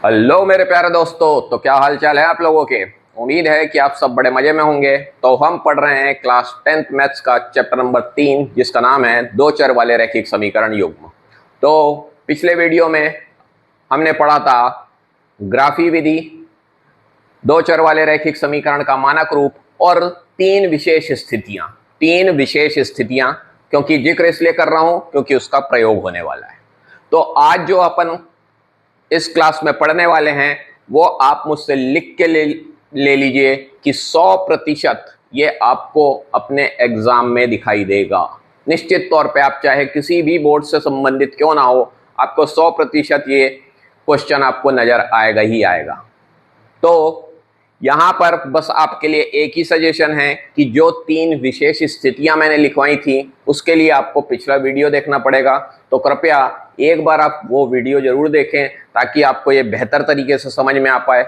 Hello मेरे प्यारे दोस्तों। तो क्या हाल चाल है आप लोगों के। उम्मीद है कि आप सब बड़े मजे में होंगे। तो हम पढ़ रहे हैं क्लास 10th मैथ्स का चैप्टर नंबर 3, जिसका नाम है दो चर वाले रैखिक समीकरण युग्म। तो पिछले वीडियो में हमने पढ़ा था ग्राफी विधि, दो चर वाले रैखिक समीकरण का मानक रूप और तीन विशेष स्थितियां, क्योंकि जिक्र इसलिए कर रहा हूं क्योंकि उसका प्रयोग होने वाला है। तो आज जो अपन इस क्लास में पढ़ने वाले हैं वो आप मुझसे लिख के ले लीजिए कि 100% ये आपको अपने एग्जाम में दिखाई देगा। निश्चित तौर पे आप चाहे किसी भी बोर्ड से संबंधित क्यों ना हो, आपको 100% ये क्वेश्चन आपको नजर आएगा ही आएगा। तो यहां पर बस आपके लिए एक ही सजेशन है कि जो तीन विशेष स्थितियां मैंने लिखवाई थी उसके लिए आपको पिछला वीडियो देखना पड़ेगा। तो कृपया एक बार आप वो वीडियो जरूर देखें ताकि आपको ये बेहतर तरीके से समझ में आ पाए।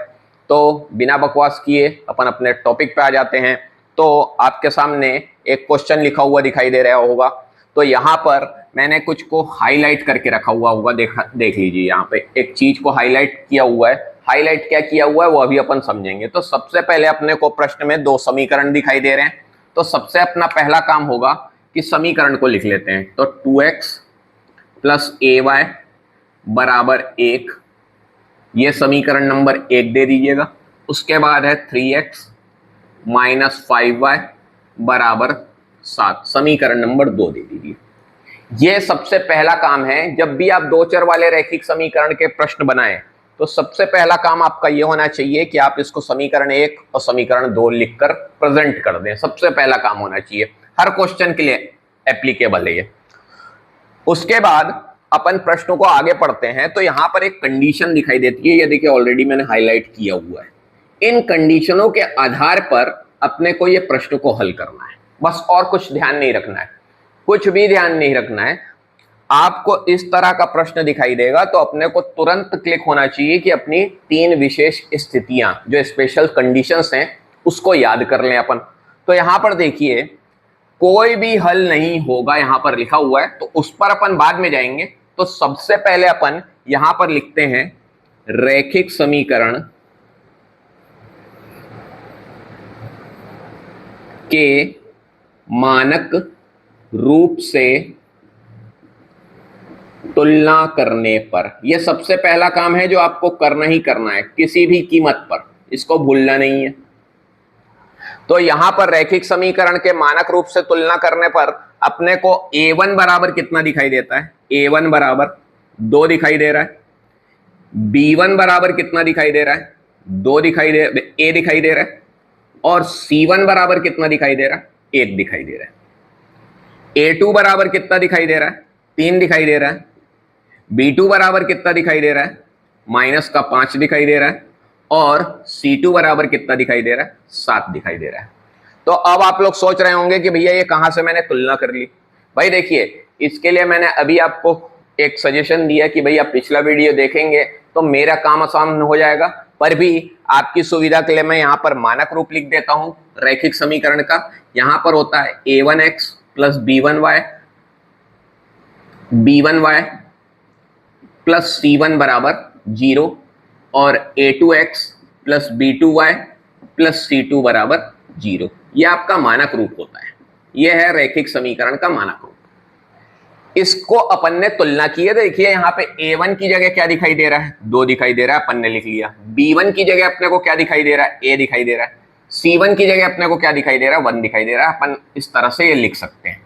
तो बिना बकवास किए अपन अपने टॉपिक पे आ जाते हैं। तो आपके सामने एक क्वेश्चन लिखा हुआ दिखाई दे रहा होगा। तो यहाँ पर मैंने कुछ को हाईलाइट करके रखा हुआ होगा, देख लीजिए। यहाँ पे एक चीज को हाईलाइट किया हुआ है। हाईलाइट क्या किया हुआ है वो अभी अपन समझेंगे। तो सबसे पहले अपने को प्रश्न में दो समीकरण दिखाई दे रहे हैं। तो सबसे अपना पहला काम होगा कि समीकरण को लिख लेते हैं। तो 2x प्लस ay बराबर 1, ये समीकरण नंबर 1 दे दीजिएगा। उसके बाद है 3x माइनस 5y बराबर 7, समीकरण नंबर 2 दे दीजिए। ये सबसे पहला काम है। जब भी आप दो चर वाले रैखिक समीकरण के प्रश्न बनाएं तो सबसे पहला काम आपका ये होना चाहिए कि आप इसको समीकरण 1 और समीकरण 2 लिखकर प्रेजेंट कर दें। सबसे पहला काम होना चाहिए, हर क्वेश्चन के लिए एप्लीकेबल है ये। उसके बाद अपन प्रश्नों को आगे पढ़ते हैं। तो यहां पर एक कंडीशन दिखाई देती है, ये देखिए ऑलरेडी मैंने हाईलाइट किया हुआ है। इन कंडीशनों के आधार पर अपने को ये प्रश्न को हल करना है, बस और कुछ ध्यान नहीं रखना है, कुछ भी ध्यान नहीं रखना है। आपको इस तरह का प्रश्न दिखाई देगा तो अपने को तुरंत क्लिक होना चाहिए कि अपनी तीन विशेष स्थितियां, जो स्पेशल कंडीशंस हैं, उसको याद कर लें अपन। तो यहां पर देखिए कोई भी हल नहीं होगा, यहां पर लिखा हुआ है, तो उस पर अपन बाद में जाएंगे। तो सबसे पहले अपन यहां पर लिखते हैं रैखिक समीकरण के मानक रूप से तुलना करने पर। यह सबसे पहला काम है जो आपको करना ही करना है किसी भी कीमत पर, इसको भूलना नहीं है। तो यहां पर रैखिक समीकरण के मानक रूप से तुलना करने पर अपने को a1 बराबर कितना दिखाई देता है, a1 बराबर 2 दिखाई दे रहा है। b1 बराबर कितना दिखाई दे रहा है, 2 दिखाई दे, a दिखाई दे रहा है। और c1 बराबर कितना दिखाई दे रहा है, 1 दिखाई दे रहा है। a2 बराबर कितना दिखाई दे रहा है, 3 दिखाई दे रहा है। b2 बराबर कितना दिखाई दे रहा है, माइनस का 5 दिखाई दे रहा है। और c2 बराबर कितना दिखाई दे रहा है, 7 दिखाई दे रहा है। तो अब आप लोग सोच रहे होंगे कि भैया ये कहां से मैंने तुलना कर ली। भाई देखिए, इसके लिए मैंने अभी आपको एक सजेशन दिया कि भैया पिछला वीडियो देखेंगे तो मेरा काम आसान हो जाएगा। पर भी आपकी सुविधा के लिए मैं यहाँ पर मानक रूप लिख देता हूं रैखिक समीकरण का। यहां पर होता है a1x plus b1y plus c1 बराबर 0 और a2x plus b2y plus c2 बराबर 0। यह आपका मानक रूप होता है। यह है रैखिक समीकरण का मानक रूप। इसको अपन ने तुलना की है। देखिए यहाँ पे a1 की जगह क्या दिखाई दे रहा है, 2 दिखाई दे रहा है, अपन ने लिख लिया। b1 की जगह अपने को क्या दिखाई दे रहा है, a दिखाई दे रहा है। c1 की जगह अपने को क्या दिखाई दे रहा है, 1 दिखाई दे रहा है। अपन इस तरह से ये लिख सकते हैं।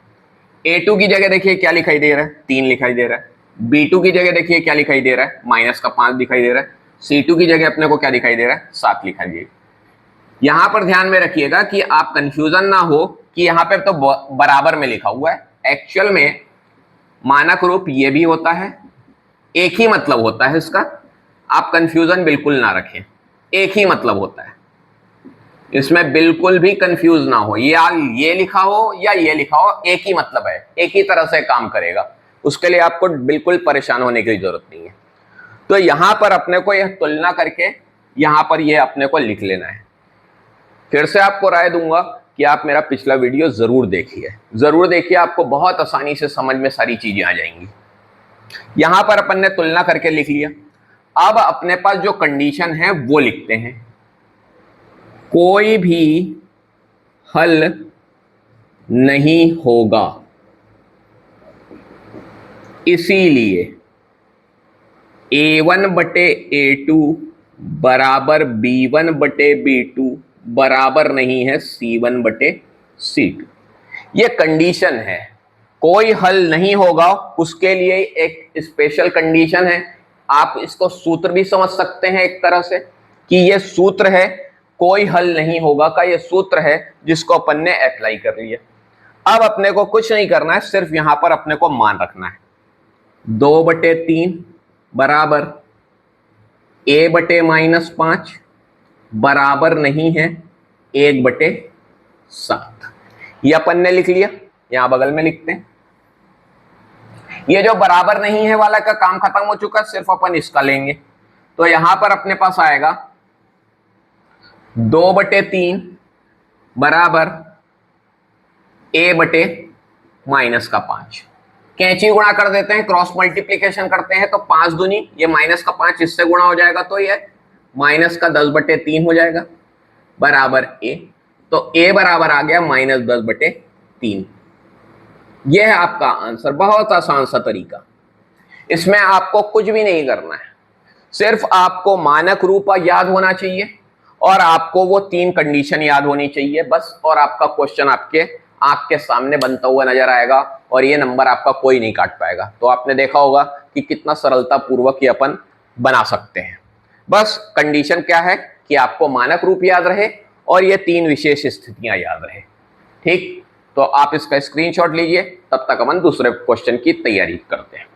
a2 की जगह देखिए क्या दिखाई दे रहा है, 3 दिखाई दे रहा है। b2 की जगह देखिए क्या दिखाई दे रहा है, माइनस का 5 दिखाई दे रहा है। c2 की जगह अपने को क्या दिखाई दे रहा है, 7 लिखा दिए। यहां पर ध्यान में रखिएगा कि आप कंफ्यूजन ना हो कि यहां पे तो बराबर में लिखा हुआ है। एक्चुअल में मानक रूप ये भी होता है, एक ही मतलब होता है इसका। आप कंफ्यूजन बिल्कुल ना रखें, एक ही मतलब होता है, इसमें बिल्कुल भी कंफ्यूज ना हो। ये लिखा हो या ये लिखा हो, एक ही मतलब है, एक ही तरह से काम करेगा। उसके लिए आपको बिल्कुल परेशान होने की जरूरत नहीं है। तो यहां पर अपने को यह तुलना करके यहां पर यह अपने को लिख लेना है। फिर से आपको राय दूंगा कि आप मेरा पिछला वीडियो जरूर देखिए, आपको बहुत आसानी से समझ में सारी चीजें आ जाएंगी। यहां पर अपन ने तुलना करके लिख लिया। अब अपने पास जो कंडीशन है वो लिखते हैं, कोई भी हल नहीं होगा, इसीलिए A1 बटे A2 बराबर B1 बटे B2 बराबर नहीं है C1 बटे C2। ये कंडीशन है, कोई हल नहीं होगा उसके लिए एक स्पेशल कंडीशन है। आप इसको सूत्र भी समझ सकते हैं एक तरह से कि ये सूत्र है, कोई हल नहीं होगा का ये सूत्र है जिसको अपन ने अप्लाई कर लिया। अब अपने को कुछ नहीं करना है, सिर्फ यहां पर अपने को मान रखना है 2/3 बराबर A/-5 बराबर नहीं है 1/7। ये अपन ने लिख लिया, यहां बगल में लिखते हैं। ये जो बराबर नहीं है वाला का काम खत्म हो चुका, सिर्फ अपन इसका लेंगे। तो यहां पर अपने पास आएगा 2/3 बराबर A/-5। कैंची गुणा कर देते हैं, क्रॉस मल्टीप्लीकेशन करते हैं तो 5 दूनी, ये -5 इससे गुणा हो जाएगा तो ये -10/3 हो जाएगा बराबर A। तो A बराबर आ गया -10/3। यह है आपका आंसर। बहुत आसान सा तरीका, इसमें आपको कुछ भी नहीं करना है, सिर्फ आपको मानक रूप याद होना चाहिए और आपको वो 3 कंडीशन याद होनी चाहिए बस, और आपका क्वेश्चन आपके आंख के सामने बनता हुआ नजर आएगा और ये नंबर आपका कोई नहीं काट पाएगा। तो आपने देखा होगा कि कितना सरलता पूर्वक ये अपन बना सकते हैं। बस कंडीशन क्या है कि आपको मानक रूप याद रहे और ये 3 विशेष स्थितियां याद रहे। ठीक, तो आप इसका स्क्रीनशॉट लीजिए, तब तक अपन दूसरे क्वेश्चन की तैयारी करते हैं।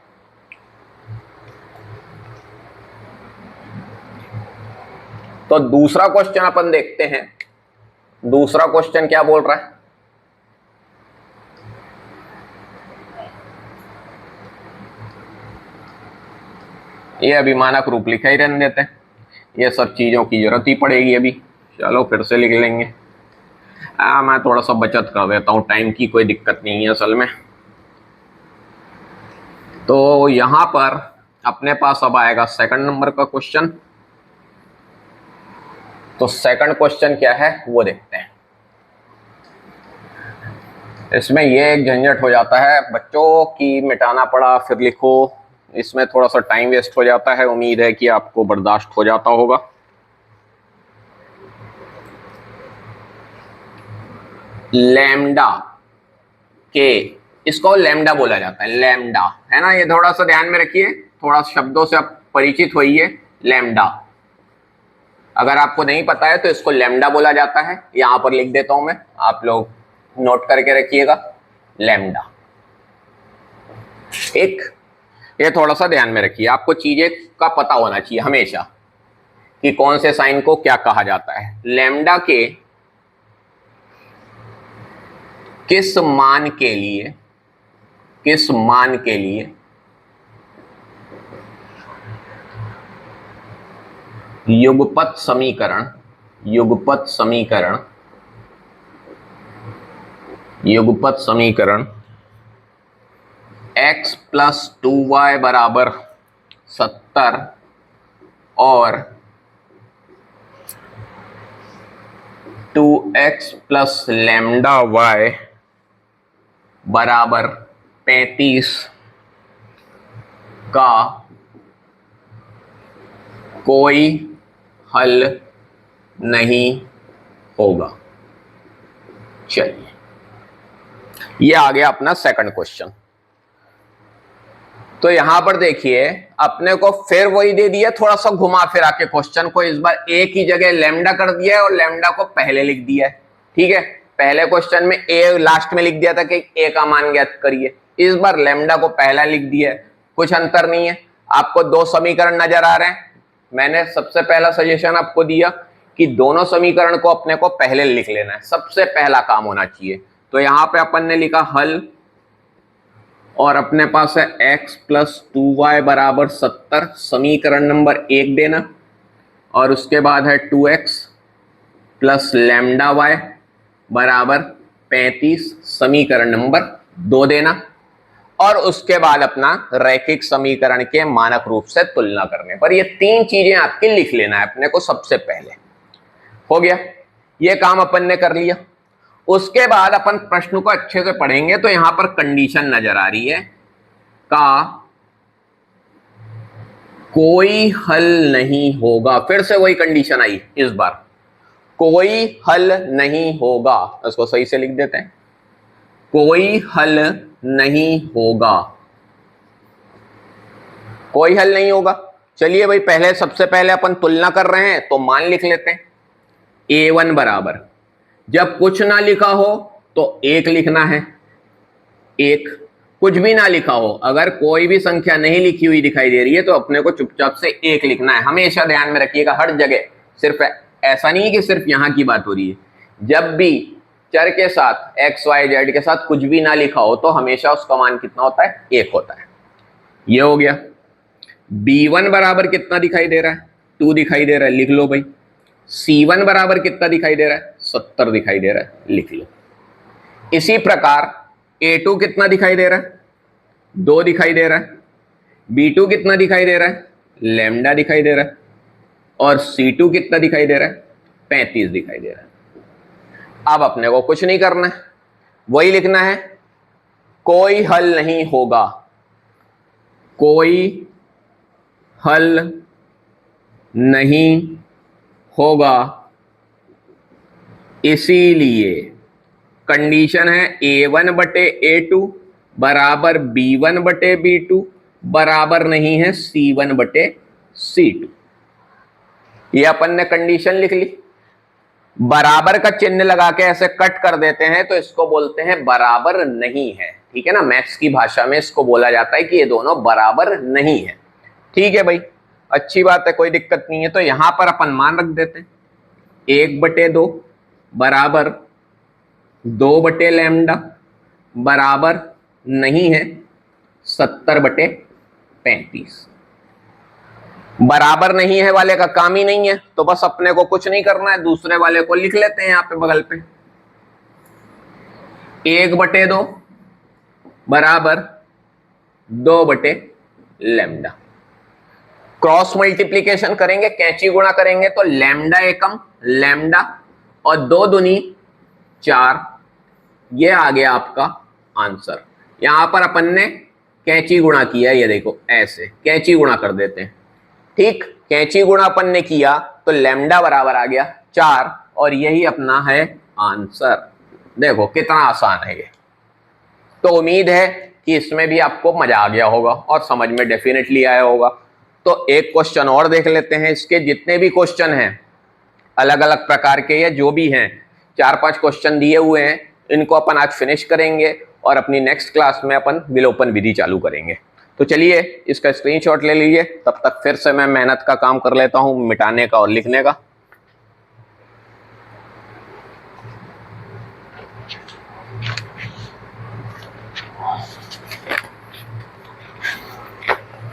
तो दूसरा क्वेश्चन अपन देखते हैं। दूसरा क्वेश्चन क्या बोल रहा है, ये अभी मानक रूप लिखा ही रहने देते हैं, ये सब चीजों की जरूरत ही पड़ेगी अभी। चलो फिर से लिख लेंगे। मैं थोड़ा सा बचत कर देता हूं, टाइम की कोई दिक्कत नहीं है असल में। तो यहां पर अपने पास अब आएगा सेकंड नंबर का क्वेश्चन। तो सेकंड क्वेश्चन क्या है वो देखते हैं। इसमें ये एक झंझट हो जाता है बच्चों की, मिटाना पड़ा फिर लिखो, इसमें थोड़ा सा टाइम वेस्ट हो जाता है। उम्मीद है कि आपको बर्दाश्त हो जाता होगा। लैम्डा के, इसको लैम्डा बोला जाता है, लैम्डा है ना, ये थोड़ा सा ध्यान में रखिए, थोड़ा शब्दों से आप परिचित होइए। लैम्डा अगर आपको नहीं पता है तो इसको लैम्डा बोला जाता है, यहां पर लिख देता हूं मैं, आप लोग नोट करके रखिएगा लैम्डा। एक ये थोड़ा सा ध्यान में रखिए, आपको चीजें का पता होना चाहिए हमेशा कि कौन से साइन को क्या कहा जाता है। लैम्डा के किस मान के लिए युगपत समीकरण x + 2y = 70 और 2x + λy = 35 का कोई हल नहीं होगा। चलिए, ये आ गया अपना सेकंड क्वेश्चन। तो यहां पर देखिए अपने को फिर वही दे दिया, थोड़ा सा घुमा फिरा के क्वेश्चन को, इस बार ए की जगह लैम्डा कर दिया है और लैम्डा को पहले लिख दिया है। ठीक है, पहले क्वेश्चन में ए लास्ट में लिख दिया था कि ए का मान ज्ञात करिए, इस बार लैम्डा को पहला लिख दिया है। कुछ अंतर नहीं है, आपको 2 समीकरण नजर आ रहे हैं। मैंने सबसे पहला सजेशन आपको दिया कि दोनों समीकरण को अपने को पहले लिख लेना है, सबसे पहला काम होना चाहिए। तो यहां पे अपन ने लिखा हल और अपने पास है x + 2y = 70, समीकरण नंबर 1 देना, और उसके बाद है 2x + λy = 35, समीकरण नंबर 2 देना। और उसके बाद अपना रैखिक समीकरण के मानक रूप से तुलना करने पर। ये तीन चीजें आपके लिख लेना है अपने को सबसे पहले। हो गया, ये काम अपन ने कर लिया। उसके बाद अपन प्रश्न को अच्छे से पढ़ेंगे तो यहां पर कंडीशन नजर आ रही है का कोई हल नहीं होगा। फिर से वही कंडीशन आई इस बार, कोई हल नहीं होगा। इसको सही से लिख देते हैं, कोई हल नहीं होगा, कोई हल नहीं होगा। चलिए भाई, पहले सबसे पहले अपन तुलना कर रहे हैं तो मान लिख लेते हैं। A1 बराबर, जब कुछ ना लिखा हो तो एक लिखना है, एक। कुछ भी ना लिखा हो, अगर कोई भी संख्या नहीं लिखी हुई दिखाई दे रही है तो अपने को चुपचाप से एक लिखना है। हमेशा ध्यान में रखिएगा हर जगह, सिर्फ ऐसा नहीं कि सिर्फ यहां की बात हो रही है। जब भी चर के साथ एक्स वाई जेड के साथ कुछ भी ना लिखा हो तो हमेशा उसका मान कितना होता है, एक होता है। ये हो गया। B1 बराबर कितना दिखाई दे रहा है, 2 दिखाई दे रहा है, लिख लो भाई। C1 बराबर कितना दिखाई दे रहा है, 70 दिखाई दे रहा है, लिख लो। इसी प्रकार A2 कितना दिखाई दे रहा है, 2 दिखाई दे रहा है। B2 कितना दिखाई दे रहा है, लैम्डा दिखाई दे रहा है। और C2 कितना दिखाई दे रहा है, 35 दिखाई दे रहा है। अब अपने को कुछ नहीं करना है, वही लिखना है, कोई हल नहीं होगा, कोई हल नहीं होगा, इसीलिए कंडीशन है A1 बटे A2 बराबर B1 बटे B2 बराबर नहीं है C1 बटे C2। ये अपन ने कंडीशन लिख ली। बराबर का चिन्ह लगा के ऐसे कट कर देते हैं तो इसको बोलते हैं बराबर नहीं है। ठीक है ना, मैथ्स की भाषा में इसको बोला जाता है कि ये दोनों बराबर नहीं है। ठीक है भाई, अच्छी बात है, कोई दिक्कत नहीं है। तो यहां पर अपन मान रख देते हैं 1/2 बराबर 2 लैम्डा बराबर नहीं है 70/35। बराबर नहीं है वाले का काम ही नहीं है, तो बस अपने को कुछ नहीं करना है, दूसरे वाले को लिख लेते हैं यहां पे बगल पे। 1/2 बराबर 2 लैम्डा। क्रॉस मल्टीप्लीकेशन करेंगे, कैंची गुणा करेंगे तो लैम्डा एकम लैम्डा और 2 दूनी 4। ये आ गया आपका आंसर। यहां पर अपन ने कैंची गुणा किया, ये देखो ऐसे कैंची गुणा कर देते हैं। ठीक, कैंची गुणा अपन ने किया तो लैम्डा बराबर आ गया 4 और यही अपना है आंसर। देखो कितना आसान है ये। तो उम्मीद है कि इसमें भी आपको मजा आ गया होगा और समझ में डेफिनेटली आया होगा। तो एक क्वेश्चन और देख लेते हैं। इसके जितने भी क्वेश्चन हैं अलग अलग प्रकार के या जो भी हैं, 4-5 क्वेश्चन दिए हुए हैं, इनको अपन आज फिनिश करेंगे और अपनी नेक्स्ट क्लास में अपन विलोपन विधि चालू करेंगे। तो चलिए इसका स्क्रीनशॉट ले लीजिए, तब तक फिर से मैं मेहनत का काम कर लेता हूं, मिटाने का और लिखने का।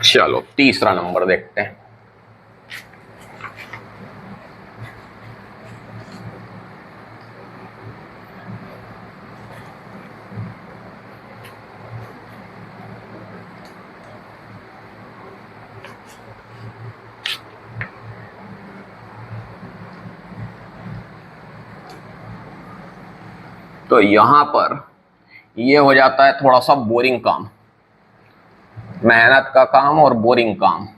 चलो तीसरा नंबर देखते हैं। तो यहां पर ये हो जाता है थोड़ा सा बोरिंग काम। मेहनत का काम और बोरिंग काम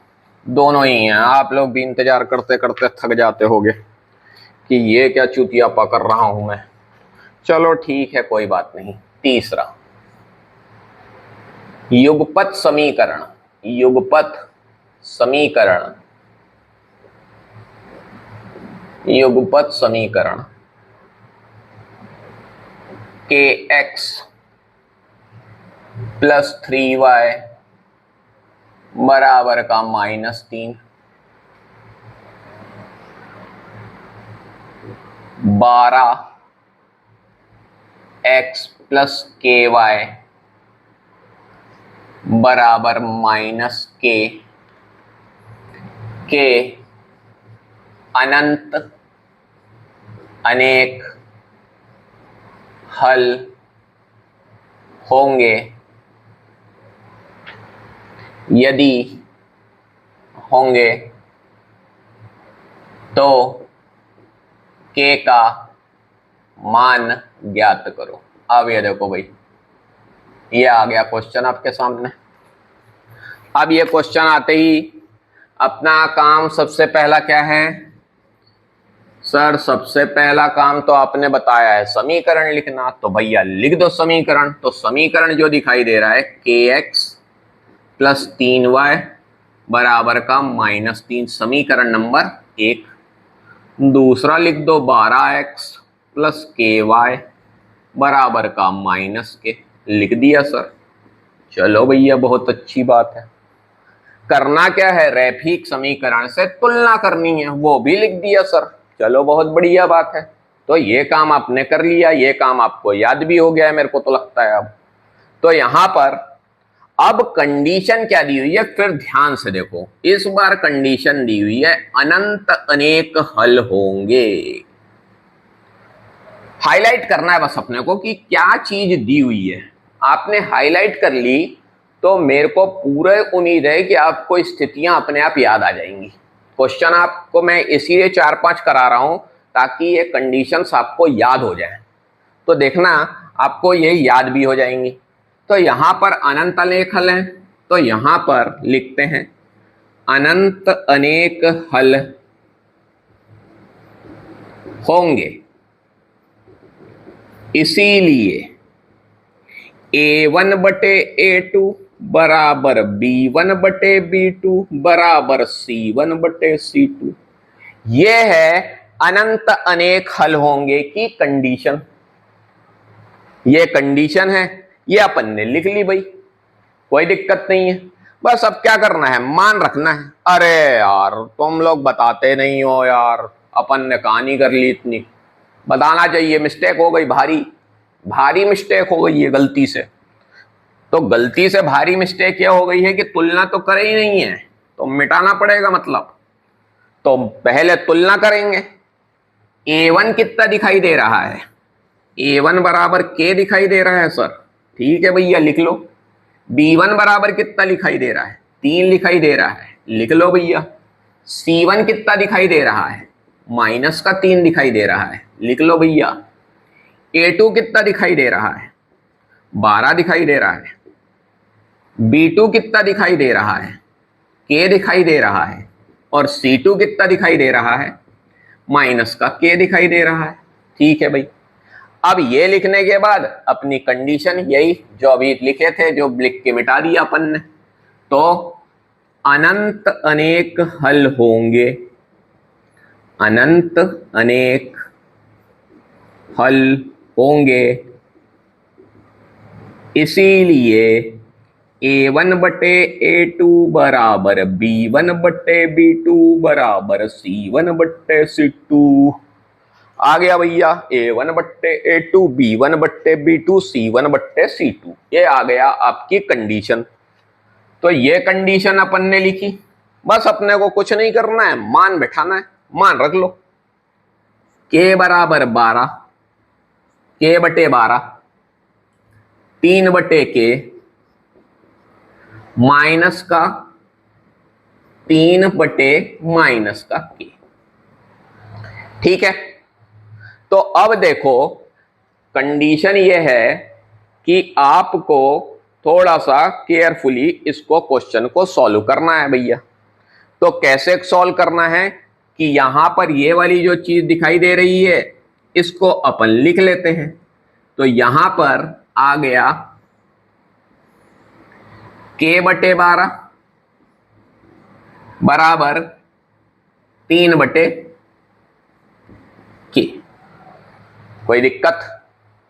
दोनों ही हैं। आप लोग भी इंतजार करते करते थक जाते होंगे कि ये क्या चूतियापा कर रहा हूं मैं। चलो ठीक है, कोई बात नहीं। तीसरा, युगपत समीकरण। युगपत समीकरण, युगपत समीकरण के x प्लस 3y बराबर का -3, 12x प्लस ky बराबर -k के अनंत अनेक हल होंगे यदि होंगे तो k का मान ज्ञात करो। अब ये देखो भाई, ये आ गया क्वेश्चन आपके सामने। अब ये क्वेश्चन आते ही अपना काम सबसे पहला क्या है सर? सबसे पहला काम तो आपने बताया है समीकरण लिखना, तो भैया लिख दो समीकरण। तो समीकरण जो दिखाई दे रहा है kx प्लस 3y बराबर का -3, समीकरण नंबर 1। दूसरा लिख दो 12x प्लस ky बराबर का -k। लिख दिया सर। चलो भैया बहुत अच्छी बात है। करना क्या है? रैखिक समीकरण से तुलना करनी है, वो भी लिख दिया सर। चलो बहुत बढ़िया बात है। तो ये काम आपने कर लिया, ये काम आपको याद भी हो गया है मेरे को तो लगता है अब। तो यहां पर अब कंडीशन क्या दी हुई है फिर ध्यान से देखो। इस बार कंडीशन दी हुई है अनंत अनेक हल होंगे। हाईलाइट करना है बस अपने को कि क्या चीज दी हुई है। आपने हाईलाइट कर ली तो मेरे को पूरे उम्मीद है कि आपको स्थितियां अपने आप याद आ जाएंगी। क्वेश्चन आपको मैं इसीलिए 4-5 करा रहा हूं ताकि ये कंडीशंस आपको याद हो जाए। तो देखना आपको ये याद भी हो जाएंगी। तो यहां पर अनंत अनेक हल हैं, तो यहां पर लिखते हैं अनंत अनेक हल होंगे, इसीलिए a1 बटे a2 बराबर b1 बटे b2 बराबर c1 बटे c2। ये है अनंत अनेक हल होंगे की कंडीशन। ये कंडीशन है, ये अपन ने लिख ली भाई, कोई दिक्कत नहीं है। बस अब क्या करना है? मान रखना है। अरे यार तुम लोग बताते नहीं हो यार, अपन ने कहानी कर ली इतनी। बताना चाहिए, मिस्टेक हो गई, भारी भारी मिस्टेक हो गई है गलती से। तो गलती से भारी मिस्टेक यह हो गई है कि तुलना तो करे ही नहीं है, तो मिटाना पड़ेगा मतलब। तो पहले तुलना करेंगे। a1 कितना दिखाई दे रहा है? a1 बराबर k दिखाई दे रहा है सर। ठीक है भैया लिख लो। b1 बराबर कितना दिखाई दे रहा है? 3 दिखाई दे रहा है, लिख लो भैया। c1 कितना दिखाई दे रहा है? -3 दिखाई दे रहा है, लिख लो भैया। a2 कितना दिखाई दे रहा है? 12 दिखाई दे रहा है। b2 कितना दिखाई दे रहा है? k दिखाई दे रहा है। और c2 कितना दिखाई दे रहा है? -k दिखाई दे रहा है। ठीक है भाई। अब ये लिखने के बाद अपनी कंडीशन यही जो अभी लिखे थे, जो लिख के मिटा दिया अपन ने। तो अनंत अनेक हल होंगे, अनंत अनेक हल होंगे, इसीलिए a1 बटे a2 बराबर b1 बटे b2 बराबर c1 बटे c2। आ गया भैया a1 बट्टे a2 b1 बट्टे b2 c1 बट्टे c2। ये आ गया आपकी कंडीशन। तो ये कंडीशन अपन ने लिखी। बस अपने को कुछ नहीं करना है, मान बैठाना है। मान रख लो k बराबर 12, k बटे 12, 3 बटे k माइनस का 3 बटे माइनस का k। ठीक है। तो अब देखो कंडीशन ये है कि आपको थोड़ा सा केयरफुली इसको क्वेश्चन को सॉल्व करना है भैया। तो कैसे सॉल्व करना है कि यहां पर ये वाली जो चीज दिखाई दे रही है इसको अपन लिख लेते हैं। तो यहां पर आ गया k बटे 12 बराबर 3 बटे k। कोई दिक्कत,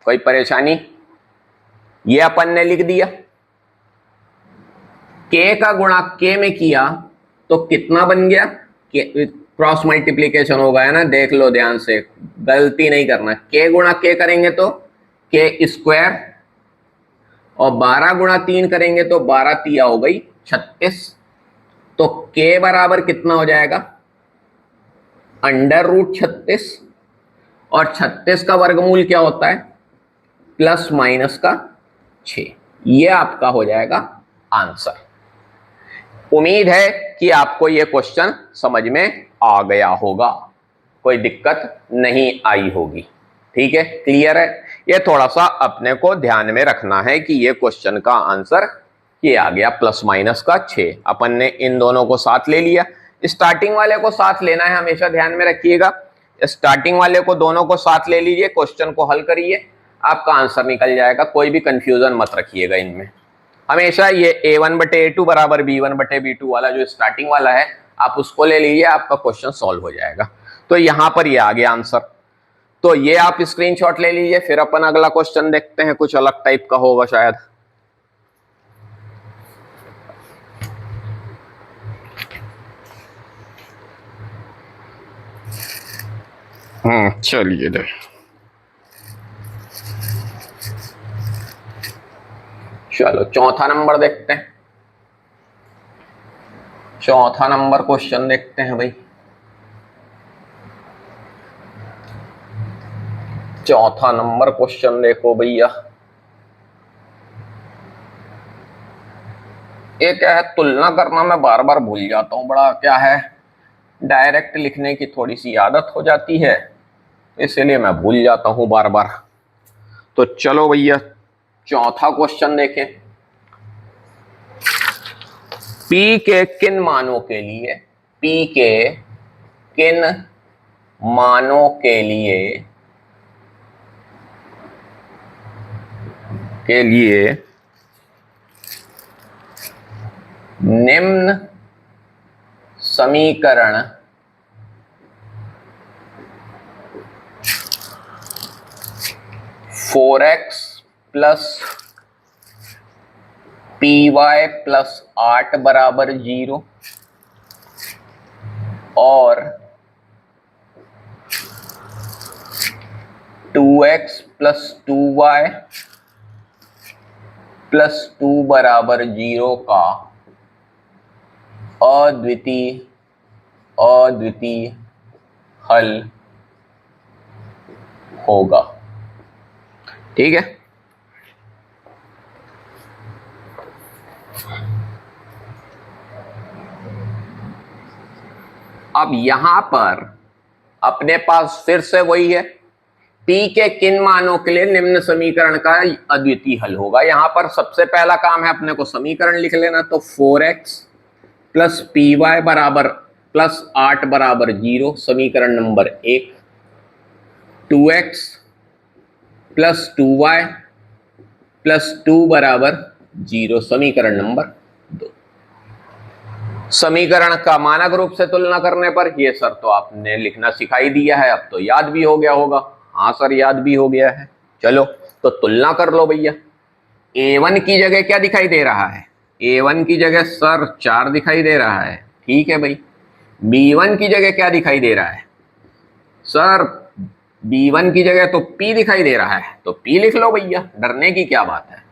कोई परेशानी? ये अपन ने लिख दिया। k का गुणा k में किया तो कितना बन गया? क्रॉस मल्टीप्लीकेशन हो गया ना, देख लो ध्यान से, गलती नहीं करना। k गुणा k करेंगे तो k स्क्वायर, और 12 गुणा 3 करेंगे तो 12 तिया हो गई 36। तो k बराबर कितना हो जाएगा? √36। और 36 का वर्गमूल क्या होता है? +- का 6। ये आपका हो जाएगा आंसर। उम्मीद है कि आपको यह क्वेश्चन समझ में आ गया होगा, कोई दिक्कत नहीं आई होगी। ठीक है, क्लियर है। ये थोड़ा सा अपने को ध्यान में रखना है कि ये क्वेश्चन का आंसर ये आ गया प्लस माइनस का 6। अपन ने इन दोनों को साथ ले लिया, स्टार्टिंग वाले को साथ लेना है, हमेशा ध्यान में रखिएगा। स्टार्टिंग वाले को दोनों को साथ ले लीजिए, क्वेश्चन को हल करिए, आपका आंसर निकल जाएगा। कोई भी कंफ्यूजन मत रखिएगा इनमें। हमेशा ये a1/a2 बराबर b1/b2 वाला जो स्टार्टिंग वाला है, आप उसको ले लीजिए, आपका क्वेश्चन सॉल्व हो जाएगा। तो यहां पर ये आ गया आंसर। तो ये आप स्क्रीनशॉट ले लीजिए। फिर अपन अगला क्वेश्चन देखते हैं, कुछ अलग टाइप का होगा शायद। चलिए दे, चलो चौथा नंबर देखते हैं। चौथा नंबर क्वेश्चन देखते हैं भाई। चौथा नंबर क्वेश्चन देखो भैया, ये क्या है, तुलना करना मैं बार बार भूल जाता हूं, बड़ा क्या है, डायरेक्ट लिखने की थोड़ी सी आदत हो जाती है, इसलिए मैं भूल जाता हूं बार बार। तो चलो भैया चौथा क्वेश्चन देखें। P के किन मानों के लिए, P के किन मानों के लिए निम्न समीकरण four x plus py plus 8 बराबर 0 और 2x प्लस 2y प्लस 2 बराबर 0 का अद्वितीय हल होगा। ठीक है, अब यहां पर अपने पास फिर से वही है, P के किन मानों के लिए निम्न समीकरण का अद्वितीय हल होगा। यहां पर सबसे पहला काम है अपने को समीकरण लिख लेना। तो 4x प्लस py बराबर प्लस 8 बराबर 0 समीकरण number 1, 2x plus 2y plus 2 बराबर 0 समीकरण नंबर 2। समीकरण का मानक रूप से तुलना करने पर, ये सर तो आपने लिखना सिखाई दिया है, अब तो याद भी हो गया होगा। हाँ सर याद भी हो गया है। चलो तो तुलना कर लो भैया। a1 की जगह क्या दिखाई दे रहा है, a1 की जगह सर 4 दिखाई दे रहा है। ठीक है भाई, b1 की जगह क्या दिखाई दे रहा है सर, b1 की जगह तो p दिखाई दे रहा है, तो p लिख लो भैया, डरने की क्या बात है।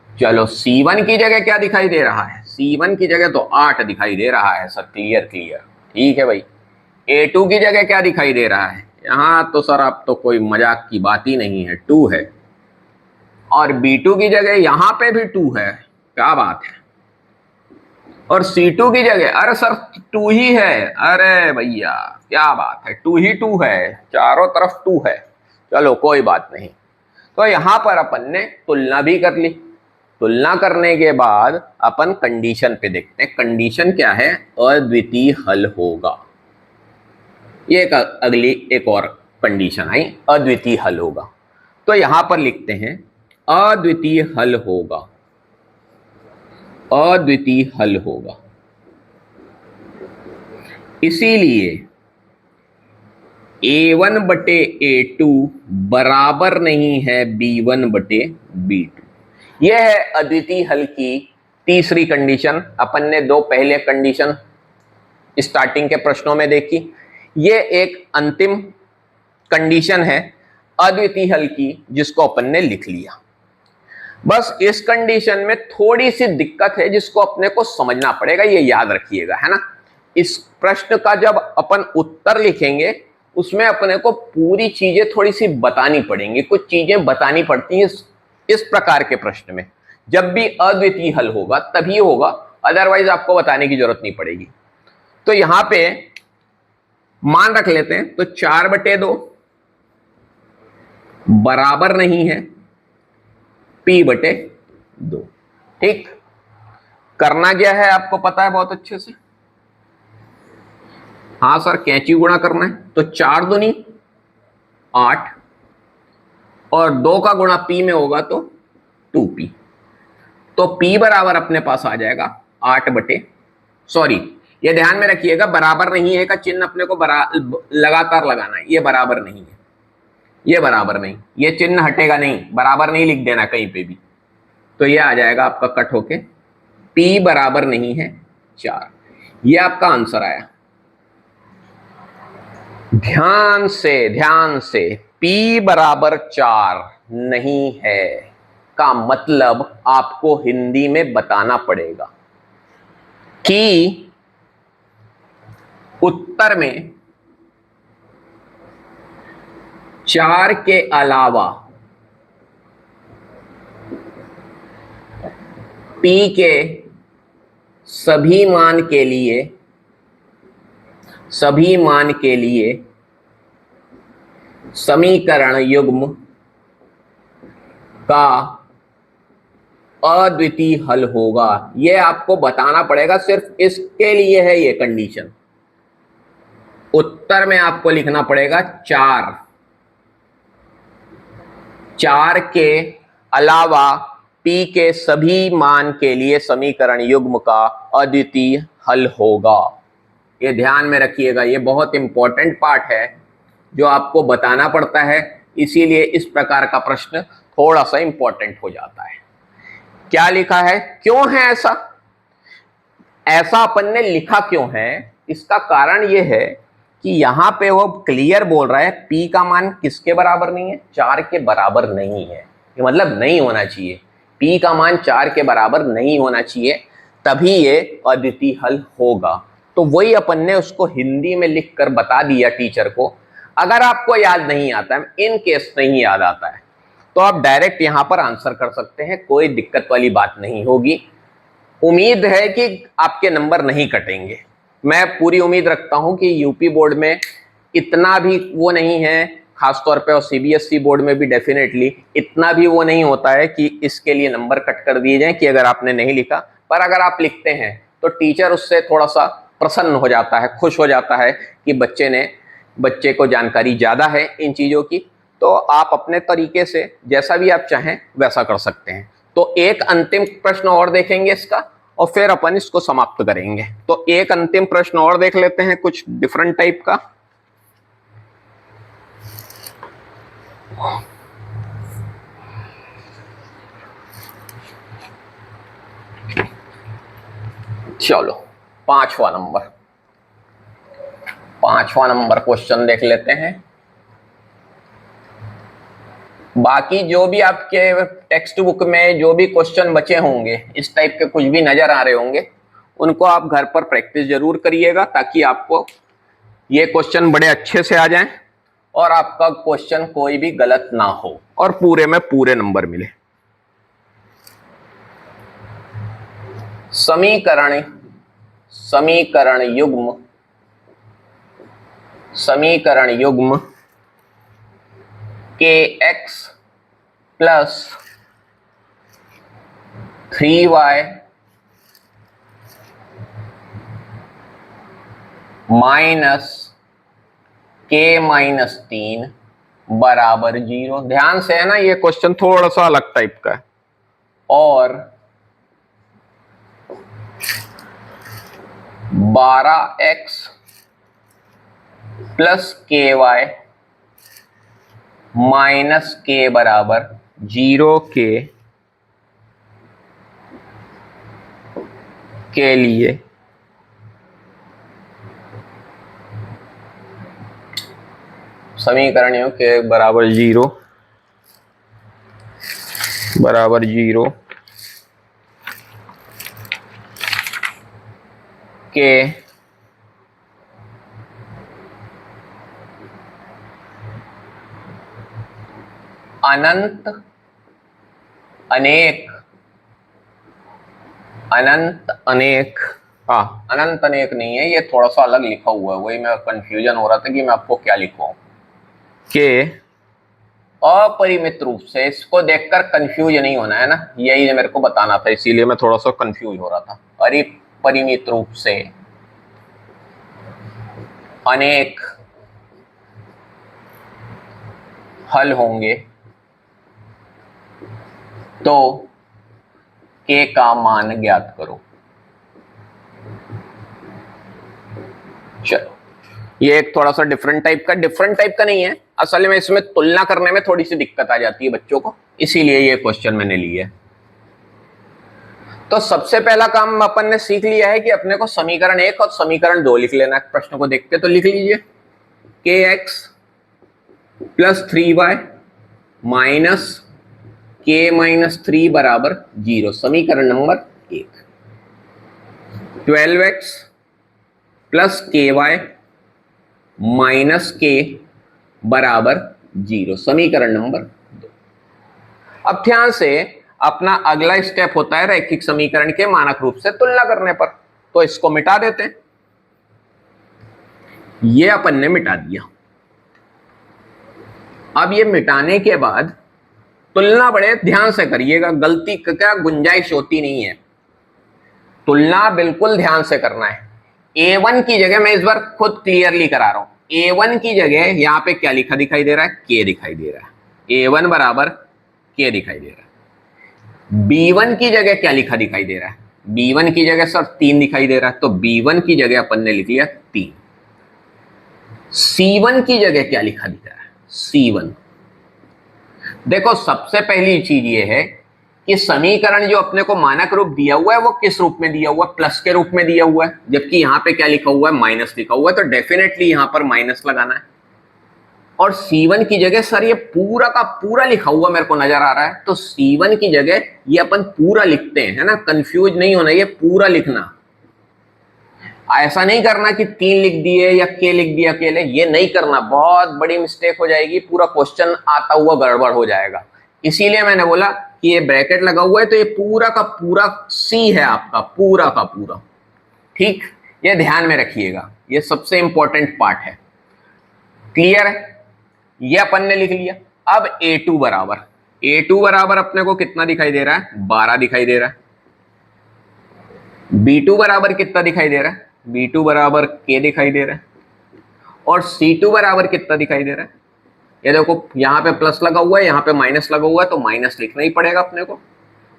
चलो c1 की जगह क्या दिखाई दे रहा है, c1 की जगह तो 8 दिखाई दे रहा है सर, क्लियर। ठीक है भाई, a2 की जगह क्या दिखाई दे रहा है, यहां तो सर आप तो कोई मजाक की बात ही नहीं है, 2 है। और b2 की जगह यहां पे भी 2 है, क्या बात है। और c2 की जगह, अरे सर 2 ही है, अरे भैया क्या बात है, 2 ही 2 है, चारों तरफ 2 है। चलो कोई बात नहीं। तो यहां पर अपन ने तुलना भी कर ली। तुलना करने के बाद अपन कंडीशन पे देखते हैं। कंडीशन क्या है, अद्वितीय हल होगा। ये एक और कंडीशन आई, अद्वितीय हल होगा। तो यहां पर लिखते हैं अद्वितीय हल होगा, अद्वितीय हल होगा। इसीलिए a1/a2 बराबर नहीं है b1/b2। यह है अद्वितीय हल की तीसरी कंडीशन। अपन ने दो पहले कंडीशन स्टार्टिंग के प्रश्नों में देखी, ये एक अंतिम कंडीशन है अद्वितीय हल की, जिसको अपन ने लिख लिया। बस इस कंडीशन में थोड़ी सी दिक्कत है, जिसको अपने को समझना पड़ेगा, ये याद रखिएगा, है ना। इस प्रश्न का जब अपन उत्तर लिखेंगे, उसमें अपने को पूरी चीजें थोड़ी सी बतानी पड़ेंगी, कुछ चीजें बतानी पड़ती हैं इस प्रकार के प्रश्न में। जब भी अद्वितीय हल होगा तभी होगा, अदरवाइज आपको बताने की जरूरत नहीं पड़ेगी। तो यहां पे मान रख लेते हैं, तो 4/2 बराबर नहीं है P/2। ठीक, करना क्या है आपको पता है बहुत अच्छे से। हाँ सर, कैंची गुणा करना है, तो 4 दूनी 8 और 2 का गुणा P में होगा तो 2P। तो P बराबर अपने पास आ जाएगा 8 सॉरी, ये ध्यान में रखिएगा, बराबर नहीं है का चिन्ह अपने को लगातार लगाना है। ये बराबर नहीं है, ये बराबर नहीं, ये चिन्ह हटेगा नहीं, बराबर नहीं लिख देना कहीं पे भी। तो ये आ जाएगा आपका कट होके P बराबर नहीं है 4। ये आपका आंसर आया। ध्यान से P बराबर 4 नहीं है का मतलब आपको हिंदी में बताना पड़ेगा कि उत्तर में 4 के अलावा P के सभी मान के लिए समीकरण युग्म का अद्वितीय हल होगा। यह आपको बताना पड़ेगा, सिर्फ इसके लिए है ये कंडीशन। उत्तर में आपको लिखना पड़ेगा 4 के अलावा P के सभी मान के लिए समीकरण युग्म का अद्वितीय हल होगा। ये ध्यान में रखिएगा, ये बहुत इंपॉर्टेंट पार्ट है जो आपको बताना पड़ता है, इसीलिए इस प्रकार का प्रश्न थोड़ा सा इंपॉर्टेंट हो जाता है। क्या लिखा है, क्यों है ऐसा, ऐसा अपन ने लिखा क्यों है, इसका कारण यह है कि यहां पे वो क्लियर बोल रहा है P का मान किसके बराबर नहीं है, 4 के बराबर नहीं है। ये मतलब नहीं होना चाहिए, P का मान 4 के बराबर नहीं होना चाहिए, तभी ये अद्वितीय हल होगा। तो वही अपन ने उसको हिंदी में लिख कर बता दिया टीचर को। अगर आपको याद नहीं आता है, इन केस नहीं याद आता है, तो आप डायरेक्ट यहां पर आंसर कर सकते हैं, कोई दिक्कत वाली बात नहीं होगी। उम्मीद है कि आपके नंबर नहीं कटेंगे। मैं पूरी उम्मीद रखता हूं कि यूपी बोर्ड में इतना भी वो नहीं है, खासतौर पे, और सीबीएसई बोर्ड में भी डेफिनेटली इतना भी वो नहीं होता है कि इसके लिए नंबर कट कर दिए जाएं कि अगर आपने नहीं लिखा। पर अगर आप लिखते हैं तो टीचर उससे थोड़ा सा प्रसन्न हो जाता है, खुश हो जाता है कि बच्चे को जानकारी ज्यादा है इन चीजों की। तो आप अपने तरीके से जैसा भी आप चाहें वैसा कर सकते हैं। तो एक अंतिम प्रश्न और देखेंगे इसका, और फिर अपन इसको समाप्त करेंगे। तो एक अंतिम प्रश्न और देख लेते हैं, कुछ डिफरेंट टाइप का। चलो, पांचवा नंबर क्वेश्चन देख लेते हैं। बाकी जो भी आपके टेक्स्ट बुक में जो भी क्वेश्चन बचे होंगे, इस टाइप के कुछ भी नजर आ रहे होंगे, उनको आप घर पर प्रैक्टिस जरूर करिएगा, ताकि आपको ये क्वेश्चन बड़े अच्छे से आ जाएं और आपका क्वेश्चन कोई भी गलत ना हो और पूरे में पूरे नंबर मिले। समीकरण युग्म के x plus 3y minus k-3 बराबर 0। ध्यान से है ना, ये क्वेश्चन थोड़ा सा अलग टाइप का है। और 12x plus ky minus k बराबर 0 के लिए समीकरण के बराबर 0 के अनंत अनंत अनेक, हाँ अनंत अनेक नहीं है, ये थोड़ा सा अलग लिखा हुआ है, वही मैं कंफ्यूजन हो रहा था कि मैं आपको क्या लिखवाऊं। के अपरिमित रूप से, इसको देखकर कंफ्यूज नहीं होना है ना, यही मेरे को बताना था, इसीलिए मैं थोड़ा सा कंफ्यूज हो रहा था। अपरिमित रूप से अनेक हल होंगे तो के का मान ज्ञात करो। चलो, ये एक थोड़ा सा डिफरेंट टाइप का नहीं है, असल में इसमें तुलना करने में थोड़ी सी दिक्कत आ जाती है बच्चों को, इसीलिए ये क्वेश्चन मैंने लिया है। तो सबसे पहला काम अपन ने सीख लिया है कि अपने को समीकरण 1 और समीकरण 2 लिख लेना है। प्रश्न को देखते तो लिख लीजिए, के एक्स प्लस 3y माइनस के माइनस 3 बराबर 0, समीकरण नंबर 1। 12x प्लस के वाई माइनस के बराबर 0, समीकरण नंबर 2। अब ध्यान से, अपना अगला स्टेप होता है रैखिक समीकरण के मानक रूप से तुलना करने पर, तो इसको मिटा देते हैं। ये अपन ने मिटा दिया। अब ये मिटाने के बाद तुलना बड़े ध्यान से करिएगा, गलती का गुंजाइश होती नहीं है, तुलना बिल्कुल ध्यान से करना है। A1 की जगह, मैं इस बार खुद क्लियरली करा रहा हूं, A1 की जगह यहां पे क्या लिखा दिखाई दे रहा है, K दिखाई दे रहा है, A1 बराबर K दिखाई दे रहा है। B1 की जगह क्या लिखा दिखाई दे रहा है, B1 की जगह सर 3 दिखाई दे रहा है, तो B1 की जगह अपन ने लिख लिया 3। C1 की जगह क्या लिखा दिख रहा है, C1। देखो, सबसे पहली चीज ये है कि समीकरण जो अपने को मानक रूप दिया हुआ है वो किस रूप में दिया हुआ है, प्लस के रूप में दिया हुआ है, जबकि यहां पे क्या लिखा हुआ है, माइनस लिखा हुआ है, तो डेफिनेटली यहां पर माइनस लगाना है। और C1 की जगह सर ये पूरा का पूरा लिखा हुआ मेरे को नजर आ रहा है, तो C1 की जगह ये अपन पूरा लिखते हैं, है ना, कंफ्यूज नहीं होना, ये पूरा लिखना। ऐसा नहीं करना कि 3 लिख दिए या के लिख दिया अकेले, ये नहीं करना, बहुत बड़ी मिस्टेक हो जाएगी, पूरा क्वेश्चन आता हुआ गड़बड़ हो जाएगा। इसीलिए मैंने बोला कि ये ब्रैकेट लगा हुआ है, तो ये पूरा का पूरा सी है आपका, पूरा का पूरा। ठीक, ये ध्यान में रखिएगा, ये सबसे इंपॉर्टेंट पार्ट है। क्लियर है, ये अपन ने लिख लिया। अब A2 बराबर अपने को कितना दिखाई दे रहा है, 12 दिखाई दे रहा है। B2 बराबर कितना दिखाई दे रहा है, B2 बराबर K दिखाई दे रहा है। और C2 बराबर कितना दिखाई दे रहा है, ये देखो यहां पे प्लस लगा हुआ है, यहां पे माइनस लगा हुआ है, तो माइनस लिखना ही पड़ेगा अपने को।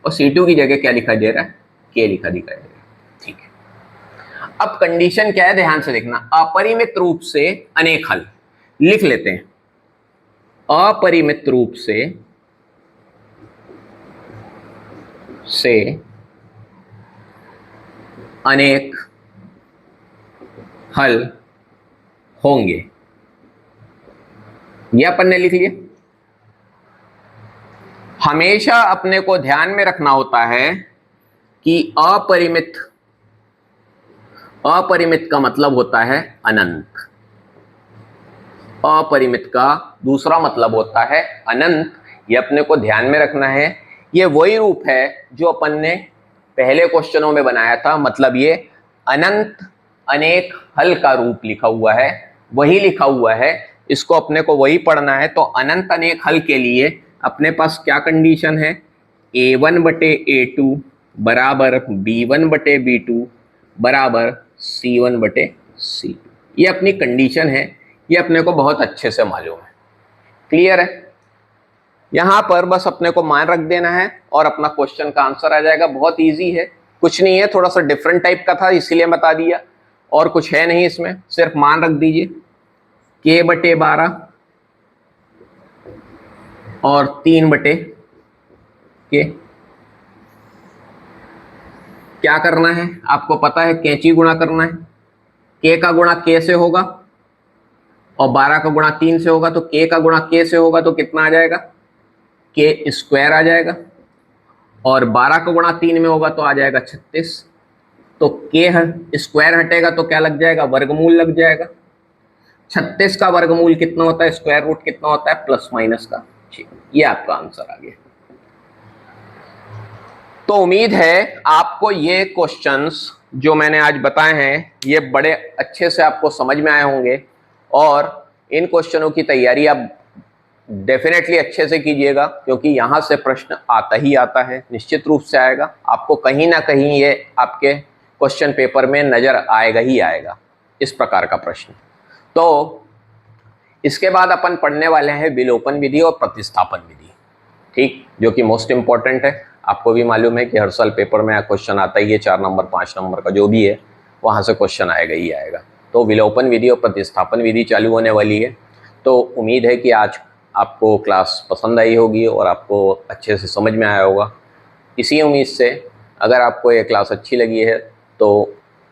और C2 की जगह क्या लिखा दे रहा है, K लिखा दिखाई दे रहा है। ठीक है, अब कंडीशन क्या है, ध्यान से देखना। अपरिमित रूप से अनेक हल लिख लेते हैं, अपरिमित रूप से अनेक हल होंगे, यह अपन ने लिख लिया। हमेशा अपने को ध्यान में रखना होता है कि अपरिमित का मतलब होता है अनंत, अपरिमित का दूसरा मतलब होता है अनंत, ये अपने को ध्यान में रखना है। ये वही रूप है जो अपन ने पहले क्वेश्चनों में बनाया था, मतलब ये अनंत अनेक हल का रूप लिखा हुआ है, वही लिखा हुआ है, इसको अपने को वही पढ़ना है। तो अनंत अनेक हल के लिए अपने पास क्या कंडीशन है, A1 बटे A2 बराबर B1 बटे B2 बराबर C1 बटे C2, ये अपनी कंडीशन है, ये अपने को बहुत अच्छे से मालूम है। क्लियर है, यहां पर बस अपने को मान रख देना है और अपना क्वेश्चन का आंसर आ जाएगा। बहुत इजी है, कुछ नहीं है, थोड़ा सा डिफरेंट टाइप का था इसीलिए बता दिया, और कुछ है नहीं इसमें, सिर्फ मान रख दीजिए K बटे 12 और 3 बटे K। क्या करना है आपको पता है, कैंची गुणा करना है, K का गुणा K से होगा और 12 का गुणा 3 से होगा, तो K का गुणा K से होगा तो कितना आ जाएगा, K स्क्वायर आ जाएगा, और 12 का गुणा 3 में होगा तो आ जाएगा 36। तो K स्क्वायर हटेगा तो क्या लग जाएगा, वर्गमूल लग जाएगा। 36 का वर्गमूल कितना होता है, स्क्वायर रूट कितना होता है, प्लस माइनस का 6। ये आपका आंसर आ गया। तो उम्मीद है आपको ये क्वेश्चंस जो मैंने आज बताए हैं ये बड़े अच्छे से आपको समझ में आए होंगे, और इन क्वेश्चनों की तैयारी आप डेफिनेटली अच्छे से कीजिएगा, क्योंकि यहाँ से प्रश्न आता ही आता है, निश्चित रूप से आएगा। आपको कहीं ना कहीं ये आपके क्वेश्चन पेपर में नजर आएगा ही आएगा, इस प्रकार का प्रश्न। तो इसके बाद अपन पढ़ने वाले हैं विलोपन विधि और प्रतिस्थापन विधि, ठीक, जो कि मोस्ट इंपॉर्टेंट है। आपको भी मालूम है कि हर साल पेपर में क्वेश्चन आता ही है, 4 नंबर 5 नंबर का जो भी है वहाँ से क्वेश्चन आएगा ही आएगा। तो विलोपन विधि और प्रतिस्थापन विधि चालू होने वाली है। तो उम्मीद है कि आज आपको क्लास पसंद आई होगी और आपको अच्छे से समझ में आया होगा। इसी उम्मीद से अगर आपको ये क्लास अच्छी लगी है तो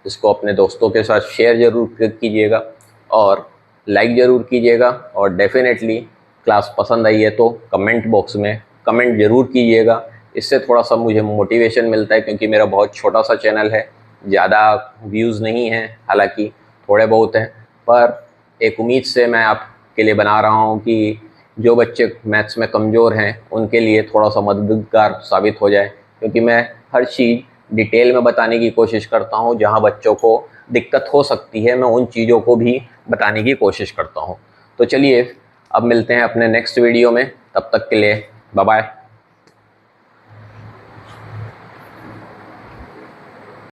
इसको अपने दोस्तों के साथ शेयर ज़रूर कीजिएगा और लाइक ज़रूर कीजिएगा, और डेफिनेटली क्लास पसंद आई है तो कमेंट बॉक्स में कमेंट ज़रूर कीजिएगा। इससे थोड़ा सा मुझे मोटिवेशन मिलता है, क्योंकि मेरा बहुत छोटा सा चैनल है, ज़्यादा व्यूज़ नहीं हैं, हालांकि थोड़े बहुत हैं, पर एक उम्मीद से मैं आपके लिए बना रहा हूँ कि जो बच्चे मैथ्स में कमज़ोर हैं उनके लिए थोड़ा सा मददगार साबित हो जाए, क्योंकि मैं हर चीज़ डिटेल में बताने की कोशिश करता हूँ। जहाँ बच्चों को दिक्कत हो सकती है मैं उन चीज़ों को भी बताने की कोशिश करता हूँ। तो चलिए अब मिलते हैं अपने नेक्स्ट वीडियो में, तब तक के लिए बाय बाय।